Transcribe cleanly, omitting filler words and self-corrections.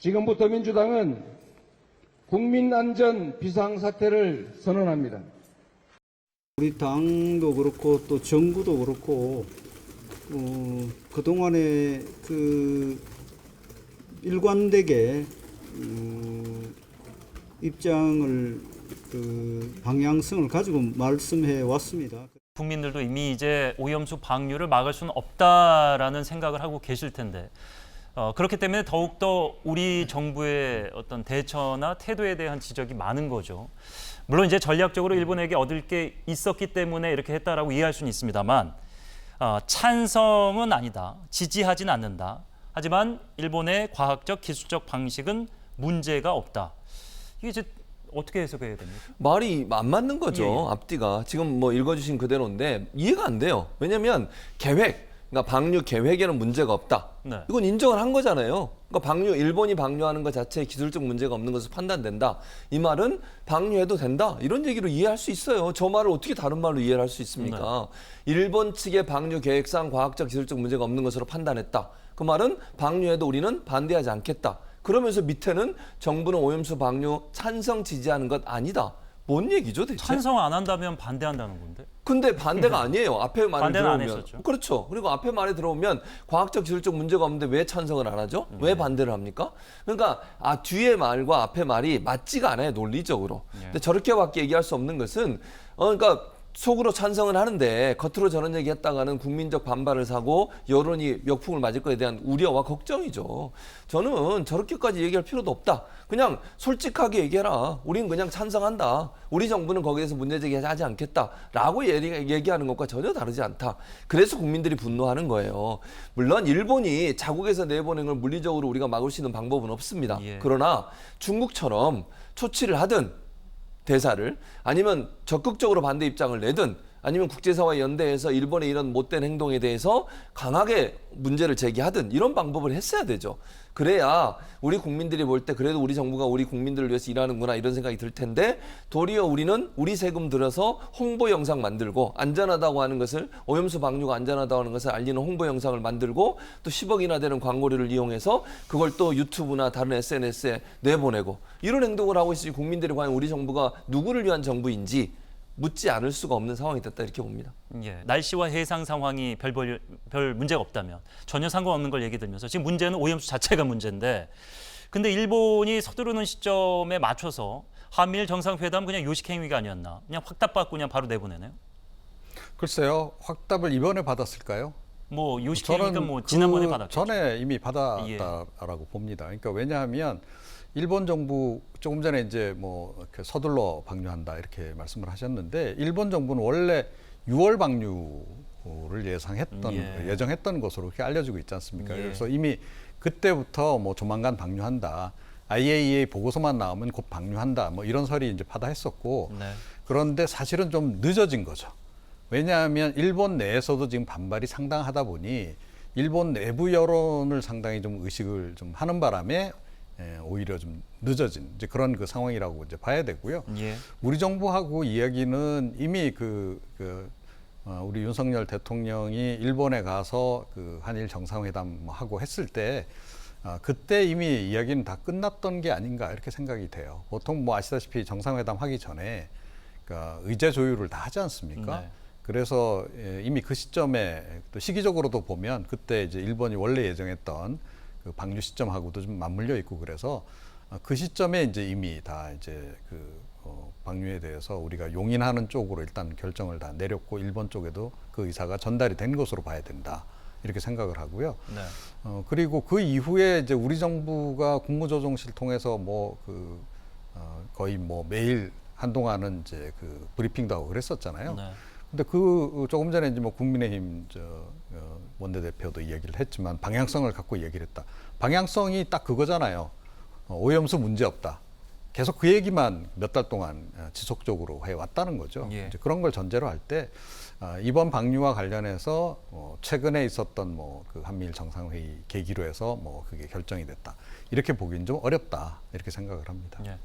지금부터 민주당은 국민안전 비상사태를 선언합니다. 우리 당도 그렇고 또 정부도 그렇고 그동안에 일관되게 입장을 방향성을 가지고 말씀해 왔습니다. 국민들도 이미 이제 오염수 방류를 막을 수는 없다라는 생각을 하고 계실 텐데 그렇기 때문에 더욱더 우리 정부의 어떤 대처나 태도에 대한 지적이 많은 거죠. 물론 이제 전략적으로 일본에게 얻을 게 있었기 때문에 이렇게 했다라고 이해할 수는 있습니다만 찬성은 아니다, 지지하진 않는다. 하지만 일본의 과학적 기술적 방식은 문제가 없다. 이게 이제 어떻게 해석해야 됩니까? 말이 안 맞는 거죠. 예. 앞뒤가. 지금 뭐 읽어주신 그대로인데 이해가 안 돼요. 왜냐하면 계획, 그러니까 방류 계획에는 문제가 없다. 네. 이건 인정을 한 거잖아요. 그러니까 일본이 방류하는 것 자체에 기술적 문제가 없는 것으로 판단된다. 이 말은 방류해도 된다. 이런 얘기로 이해할 수 있어요. 저 말을 어떻게 다른 말로 이해를 할 수 있습니까? 일본 측의 방류 계획상 과학적 기술적 문제가 없는 것으로 판단했다. 그 말은 방류해도 우리는 반대하지 않겠다. 그러면서 밑에는 정부는 오염수 방류 찬성 지지하는 것 아니다. 뭔 얘기죠 대체? 찬성 안 한다면 반대한다는 건데. 근데 반대가 아니에요. 앞에 말에 반대는 안 들어오면. 했었죠. 그렇죠. 그리고 앞에 말에 들어오면 과학적 기술적 문제가 없는데 왜 찬성을 안 하죠? 왜 반대를 합니까? 그러니까 뒤에 말과 앞에 말이 맞지가 않아요. 논리적으로. 근데 저렇게밖에 얘기할 수 없는 것은 그러니까 속으로 찬성은 하는데 겉으로 저런 얘기했다가는 국민적 반발을 사고 여론이 역풍을 맞을 것에 대한 우려와 걱정이죠. 저는 저렇게까지 얘기할 필요도 없다. 그냥 솔직하게 얘기해라. 우린 그냥 찬성한다. 우리 정부는 거기에서 문제제기하지 않겠다라고 얘기하는 것과 전혀 다르지 않다. 그래서 국민들이 분노하는 거예요. 물론 일본이 자국에서 내보낸 걸 물리적으로 우리가 막을 수 있는 방법은 없습니다. 예. 그러나 중국처럼 초치를 하든 대사를 아니면 적극적으로 반대 입장을 내든 아니면 국제사회 연대해서 일본의 이런 못된 행동에 대해서 강하게 문제를 제기하든 이런 방법을 했어야 되죠. 그래야 우리 국민들이 볼 때 그래도 우리 정부가 우리 국민들을 위해서 일하는구나 이런 생각이 들 텐데 도리어 우리는 우리 세금 들여서 홍보 영상 만들고 안전하다고 하는 것을 오염수 방류가 안전하다고 하는 것을 알리는 홍보 영상을 만들고 또 10억이나 되는 광고료를 이용해서 그걸 또 유튜브나 다른 SNS에 내보내고 이런 행동을 하고 있으니 국민들이 과연 우리 정부가 누구를 위한 정부인지 묻지 않을 수가 없는 상황이 됐다 이렇게 봅니다. 예, 날씨와 해상 상황이 별 문제가 없다면 전혀 상관없는 걸 얘기 들면서 지금 문제는 오염수 자체가 문제인데 근데 일본이 서두르는 시점에 맞춰서 한미일 정상회담 그냥 요식 행위가 아니었나 그냥 확답 받고 그냥 바로 내보내네요. 글쎄요, 확답을 이번에 받았을까요? 뭐 요식 행위가 뭐 지난번에 받았죠. 전에 이미 받았다라고 봅니다. 그러니까 왜냐하면 일본 정부 조금 전에 이제 뭐 이렇게 서둘러 방류한다 이렇게 말씀을 하셨는데 일본 정부는 원래 6월 방류를 예정했던 것으로 그렇게 알려지고 있지 않습니까? 예. 그래서 이미 그때부터 뭐 조만간 방류한다. IAEA 보고서만 나오면 곧 방류한다. 뭐 이런 설이 이제 받아했었고 네. 그런데 사실은 좀 늦어진 거죠. 왜냐하면 일본 내에서도 지금 반발이 상당하다 보니 일본 내부 여론을 상당히 좀 의식을 좀 하는 바람에 오히려 좀 늦어진 이제 그런 상황이라고 이제 봐야 되고요. 예. 우리 정부하고 이야기는 이미 우리 윤석열 대통령이 일본에 가서 한일 정상회담 하고 했을 때 그때 이미 이야기는 다 끝났던 게 아닌가 이렇게 생각이 돼요. 보통 뭐 아시다시피 정상회담 하기 전에 의제 조율을 다 하지 않습니까? 네. 그래서 이미 그 시점에 또 시기적으로도 보면 그때 이제 일본이 원래 예정했던 방류 시점하고도 좀 맞물려 있고 그래서 그 시점에 이제 이미 다 이제 방류에 대해서 우리가 용인하는 쪽으로 일단 결정을 다 내렸고 일본 쪽에도 그 의사가 전달이 된 것으로 봐야 된다 이렇게 생각을 하고요. 네. 그리고 그 이후에 이제 우리 정부가 국무조정실 통해서 거의 매일 한동안은 이제 브리핑도 하고 그랬었잖아요. 네. 근데 조금 전에 이제 국민의힘 원내대표도 이야기를 했지만 방향성을 갖고 얘기를 했다. 방향성이 딱 그거잖아요. 오염수 문제 없다. 계속 그 얘기만 몇 달 동안 지속적으로 해왔다는 거죠. 예. 이제 그런 걸 전제로 할 때 이번 방류와 관련해서 최근에 있었던 그 한미일 정상회의 계기로 해서 그게 결정이 됐다. 이렇게 보기는 좀 어렵다. 이렇게 생각을 합니다. 예.